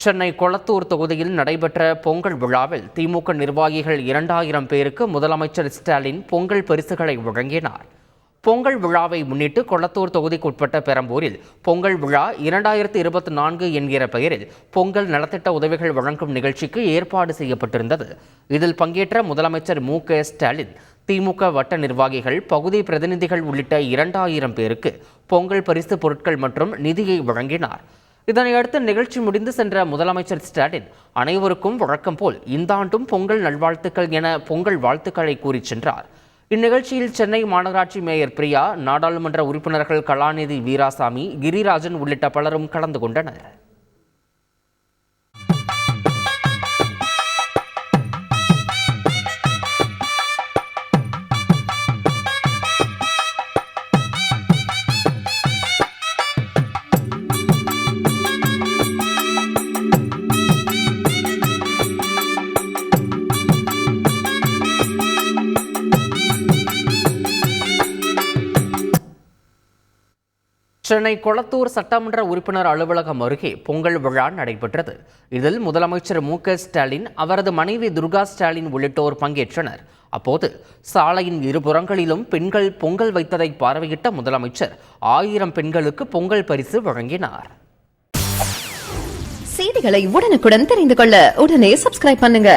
சென்னை கொளத்தூர் தொகுதியில் நடைபெற்ற பொங்கல் விழாவில் திமுக நிர்வாகிகள் 2000 பேருக்கு முதலமைச்சர் ஸ்டாலின் பொங்கல் பரிசுகளை வழங்கினார். பொங்கல் விழாவை முன்னிட்டு கொளத்தூர் தொகுதிக்குட்பட்ட பெரம்பூரில் பொங்கல் விழா 2024 என்கிற பெயரில் பொங்கல் நலத்திட்ட உதவிகள் வழங்கும் நிகழ்ச்சிக்கு ஏற்பாடு செய்யப்பட்டிருந்தது. இதில் பங்கேற்ற முதலமைச்சர் ஸ்டாலின் திமுக வட்ட நிர்வாகிகள், பகுதி பிரதிநிதிகள் உள்ளிட்ட 2000 பேருக்கு பொங்கல் பரிசு பொருட்கள் மற்றும் நிதியை வழங்கினார். இதனையடுத்து நிகழ்ச்சி முடிந்து சென்ற முதலமைச்சர் ஸ்டாலின் அனைவருக்கும் வழக்கம் போல் இந்த ஆண்டும் பொங்கல் நல்வாழ்த்துக்கள் என பொங்கல் வாழ்த்துக்களை கூறி சென்றார். இந்நிகழ்ச்சியில் சென்னை மாநகராட்சி மேயர் பிரியா, நாடாளுமன்ற உறுப்பினர்கள் கலாநிதி வீராசாமி, கிரிராஜன் உள்ளிட்ட பலரும் கலந்து கொண்டனர். சென்னை கொளத்தூர் சட்டமன்ற உறுப்பினர் அலுவலகம் அருகே பொங்கல் விழா நடைபெற்றது. இதில் முதலமைச்சர் ஸ்டாலின், அவரது மனைவி துர்கா ஸ்டாலின் உள்ளிட்டோர் பங்கேற்றனர். அப்போது சாலையின் இருபுறங்களிலும் பெண்கள் பொங்கல் வைத்ததை பார்வையிட்ட முதலமைச்சர் 1000 பெண்களுக்கு பொங்கல் பரிசு வழங்கினார். செய்திகளை உடனுக்குடன் தெரிந்து கொள்ள உடனே சப்ஸ்கிரைப் பண்ணுங்க.